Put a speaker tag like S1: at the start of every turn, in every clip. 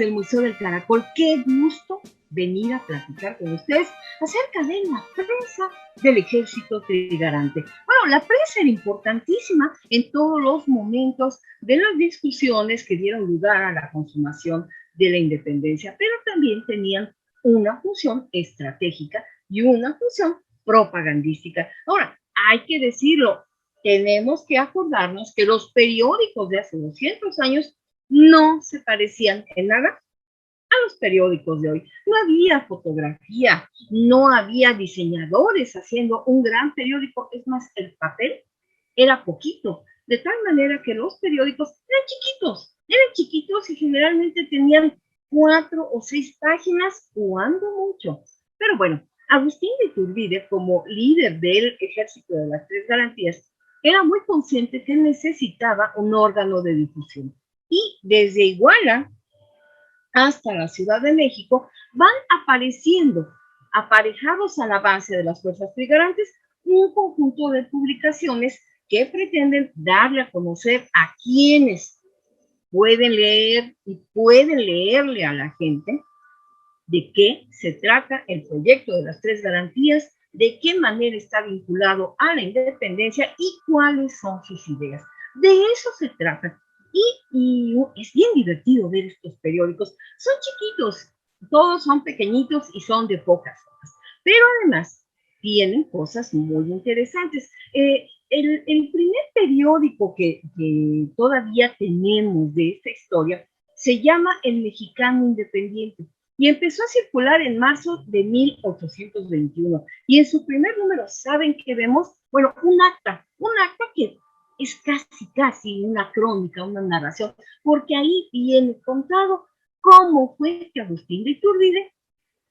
S1: del Museo del Caracol. Qué gusto venir a platicar con ustedes acerca de la prensa del Ejército Trigarante. Bueno, la prensa era importantísima en todos los momentos de las discusiones que dieron lugar a la consumación de la independencia, pero también tenían una función estratégica y una función propagandística. Ahora, hay que decirlo, tenemos que acordarnos que los periódicos de hace 200 años no se parecían en nada a los periódicos de hoy. No había fotografía, no había diseñadores haciendo un gran periódico, es más, el papel era poquito, de tal manera que los periódicos eran chiquitos y generalmente tenían 4 o 6 páginas, cuando mucho. Pero bueno, Agustín de Iturbide, como líder del Ejército de las Tres Garantías, era muy consciente que necesitaba un órgano de difusión. Y desde Iguala hasta la Ciudad de México van apareciendo, aparejados al avance de las fuerzas trigarantes, un conjunto de publicaciones que pretenden darle a conocer a quienes pueden leer y pueden leerle a la gente de qué se trata el proyecto de las Tres Garantías, de qué manera está vinculado a la independencia y cuáles son sus ideas. De eso se trata. Y es bien divertido ver estos periódicos. Son chiquitos, todos son pequeñitos y son de pocas hojas. Pero además tienen cosas muy interesantes. El primer periódico que todavía tenemos de esta historia se llama El Mexicano Independiente y empezó a circular en marzo de 1821. Y en su primer número, ¿saben qué vemos? Bueno, un acta que es casi una crónica, una narración, porque ahí viene contado cómo fue que Agustín de Iturbide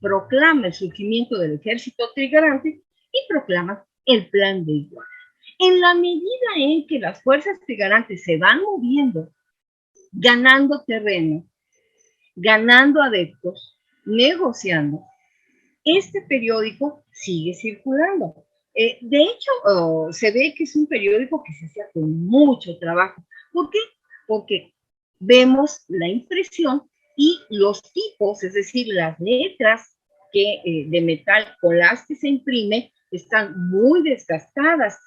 S1: proclama el surgimiento del Ejército Trigarante y proclama el Plan de Iguala. En la medida en que las fuerzas trigarantes se van moviendo, ganando terreno, ganando adeptos, negociando, este periódico sigue circulando. De hecho, se ve que es un periódico que se hacía con mucho trabajo. ¿Por qué? Porque vemos la impresión y los tipos, es decir, las letras de metal con las que se imprime, están muy desgastadas.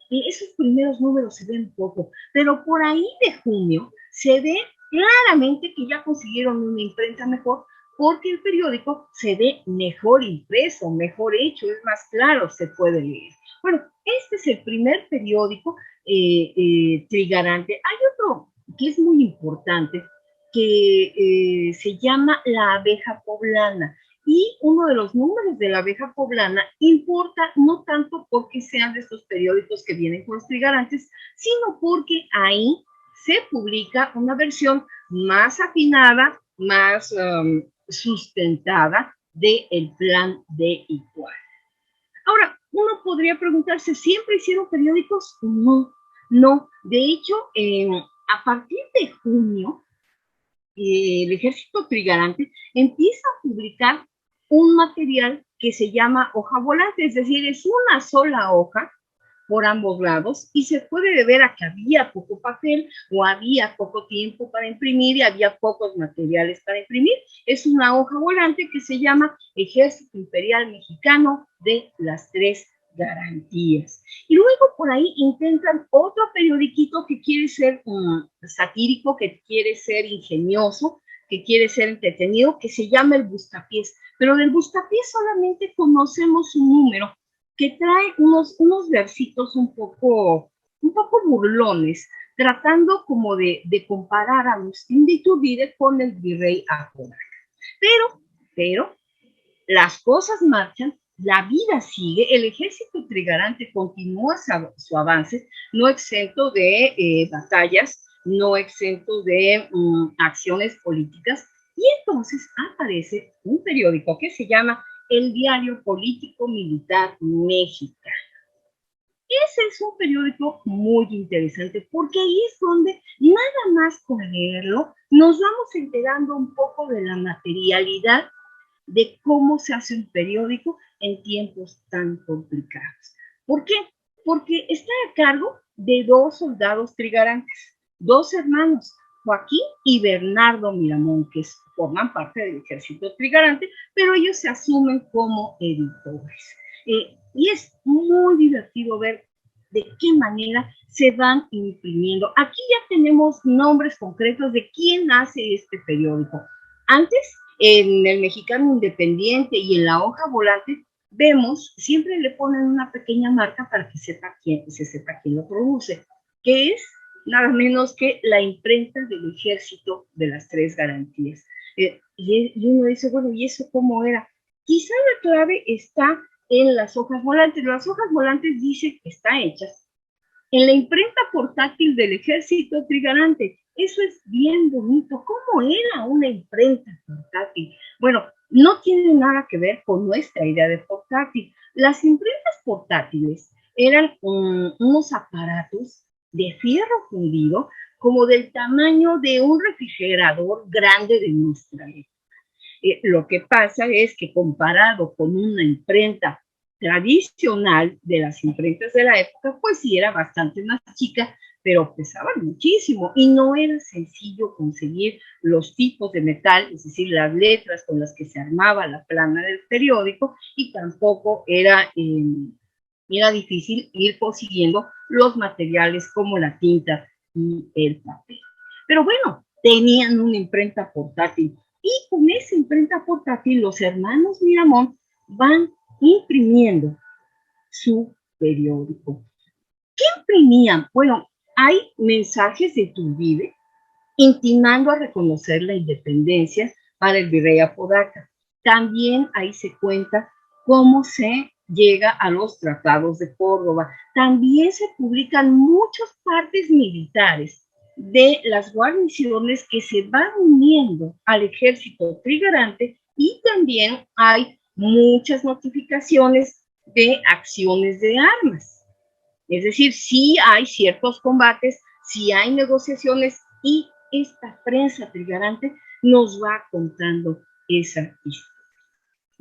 S1: Esos primeros números se ven poco, pero por ahí de junio se ve claramente que ya consiguieron una imprenta mejor, porque el periódico se ve mejor impreso, mejor hecho, es más claro, se puede leer. Bueno, este es el primer periódico trigarante. Hay otro que es muy importante, que se llama La Abeja Poblana. Y uno de los números de La Abeja Poblana importa no tanto porque sean de estos periódicos que vienen con los trigarantes, sino porque ahí se publica una versión más afinada, más sustentada del Plan de Iguala. Ahora, uno podría preguntarse, ¿siempre hicieron periódicos? No. De hecho, a partir de junio, el Ejército Trigarante empieza a publicar un material que se llama hoja volante, es decir, es una sola hoja por ambos lados y se puede deber a que había poco papel o había poco tiempo para imprimir y había pocos materiales para imprimir. Es una hoja volante que se llama Ejército Imperial Mexicano de las Tres Garantías. Y luego por ahí intentan otro periodiquito que quiere ser satírico, que quiere ser ingenioso, que quiere ser entretenido, que se llama El Buscapiés. Pero del Buscapiés solamente conocemos un número que trae unos versitos un poco burlones, tratando como de comparar a Agustín de Iturbide con el virrey Apodaca. Pero las cosas marchan, la vida sigue, el Ejército Trigarante continúa su avance, no exento de batallas, no exento de acciones políticas, y entonces aparece un periódico que se llama El Diario Político Militar Mexicano. Ese es un periódico muy interesante porque ahí es donde nada más con leerlo nos vamos enterando un poco de la materialidad de cómo se hace un periódico en tiempos tan complicados. ¿Por qué? Porque está a cargo de 2 soldados trigarantes, 2 hermanos, Joaquín y Bernardo Miramón, que forman parte del Ejército Trigarante, pero ellos se asumen como editores. Y es muy divertido ver de qué manera se van imprimiendo. Aquí ya tenemos nombres concretos de quién hace este periódico. Antes, en el Mexicano Independiente y en la hoja volante, vemos, siempre le ponen una pequeña marca para que se sepa quién lo produce, que es nada menos que la imprenta del Ejército de las Tres Garantías. Y uno dice, bueno, ¿y eso cómo era? Quizá la clave está en las hojas volantes. Las hojas volantes dicen que están hechas en la imprenta portátil del Ejército Trigarante. Eso es bien bonito. ¿Cómo era una imprenta portátil? Bueno, no tiene nada que ver con nuestra idea de portátil. Las imprentas portátiles eran unos aparatos de fierro fundido como del tamaño de un refrigerador grande de nuestra época. Lo que pasa es que comparado con una imprenta tradicional de las imprentas de la época, pues sí era bastante más chica, pero pesaban muchísimo y no era sencillo conseguir los tipos de metal, es decir, las letras con las que se armaba la plana del periódico, y tampoco era difícil ir consiguiendo los materiales como la tinta y el papel. Pero bueno, tenían una imprenta portátil y con esa imprenta portátil los hermanos Miramón van imprimiendo su periódico. ¿Qué imprimían? Bueno, hay mensajes de Iturbide intimando a reconocer la independencia para el virrey Apodaca. También ahí se cuenta cómo se llega a los tratados de Córdoba. También se publican muchas partes militares de las guarniciones que se van uniendo al ejército trigarante, y también hay muchas notificaciones de acciones de armas. Es decir, sí hay ciertos combates, sí hay negociaciones, y esta prensa trigarante nos va contando esa historia.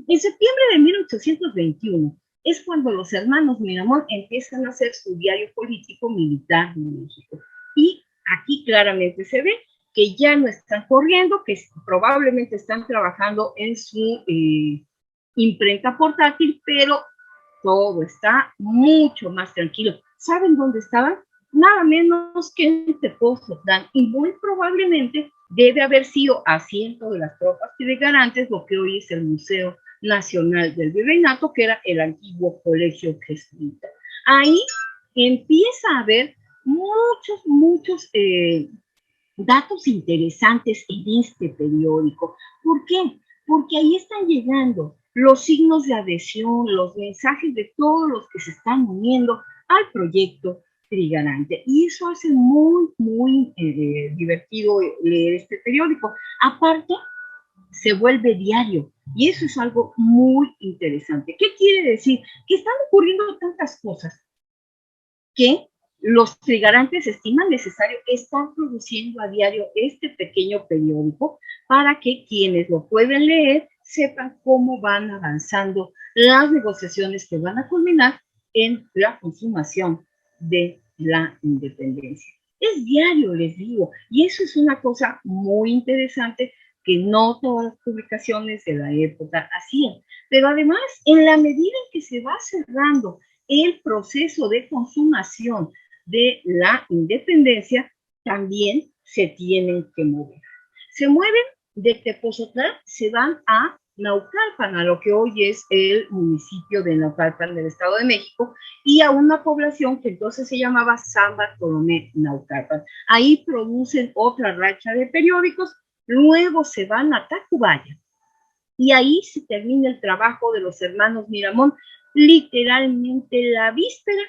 S1: En septiembre de 1821 es cuando los hermanos Miramón empiezan a hacer su diario político militar en México. Y aquí claramente se ve que ya no están corriendo, que probablemente están trabajando en su imprenta portátil, pero todo está mucho más tranquilo. ¿Saben dónde estaban? Nada menos que en Tepoztlán, y muy probablemente debe haber sido asiento de las tropas trigarantes, lo que hoy es el Museo Nacional del Virreinato, que era el antiguo colegio jesuita. Ahí empieza a haber muchos datos interesantes en este periódico. ¿Por qué? Porque ahí están llegando los signos de adhesión, los mensajes de todos los que se están uniendo al proyecto Trigarante. Y eso hace muy divertido leer este periódico. Aparte, se vuelve diario. Y eso es algo muy interesante. ¿Qué quiere decir? Que están ocurriendo tantas cosas que los trigarantes estiman necesario estar produciendo a diario este pequeño periódico para que quienes lo pueden leer sepan cómo van avanzando las negociaciones que van a culminar en la consumación de la independencia. Es diario, les digo, y eso es una cosa muy interesante que no todas las publicaciones de la época hacían. Pero además, en la medida en que se va cerrando el proceso de consumación de la independencia, también se tienen que mover. Se mueven de Tepoztlán, se van a Naucalpan, a lo que hoy es el municipio de Naucalpan del Estado de México, y a una población que entonces se llamaba San Bartolomé Naucalpan. Ahí producen otra racha de periódicos, luego se van a Tacubaya, y ahí se termina el trabajo de los hermanos Miramón, literalmente la víspera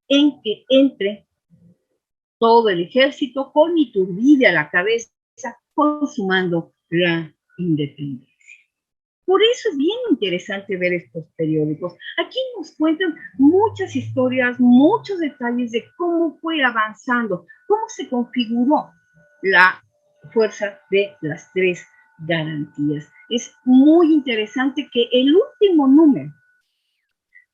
S1: en que entre todo el ejército con Iturbide a la cabeza, consumando la independencia. Por eso es bien interesante ver estos periódicos. Aquí nos cuentan muchas historias, muchos detalles de cómo fue avanzando, cómo se configuró la fuerza de las tres garantías. Es muy interesante que el último número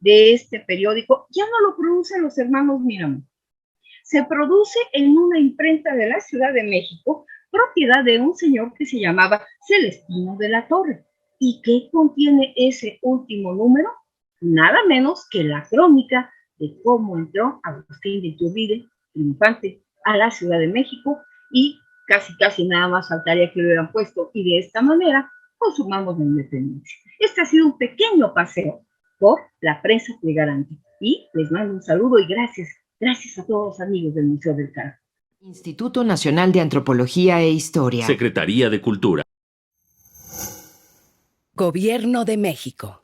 S1: de este periódico ya no lo producen los hermanos Miramón. Se produce en una imprenta de la Ciudad de México propiedad de un señor que se llamaba Celestino de la Torre. ¿Y qué contiene ese último número? Nada menos que la crónica de cómo entró Agustín de Iturbide, triunfante, a la Ciudad de México, y casi nada más faltaría que lo hubieran puesto, y de esta manera consumamos la independencia. Este ha sido un pequeño paseo por la prensa Trigarante, y les mando un saludo y gracias a todos los amigos del Museo del Carajo.
S2: Instituto Nacional de Antropología e Historia.
S3: Secretaría de Cultura.
S4: Gobierno de México.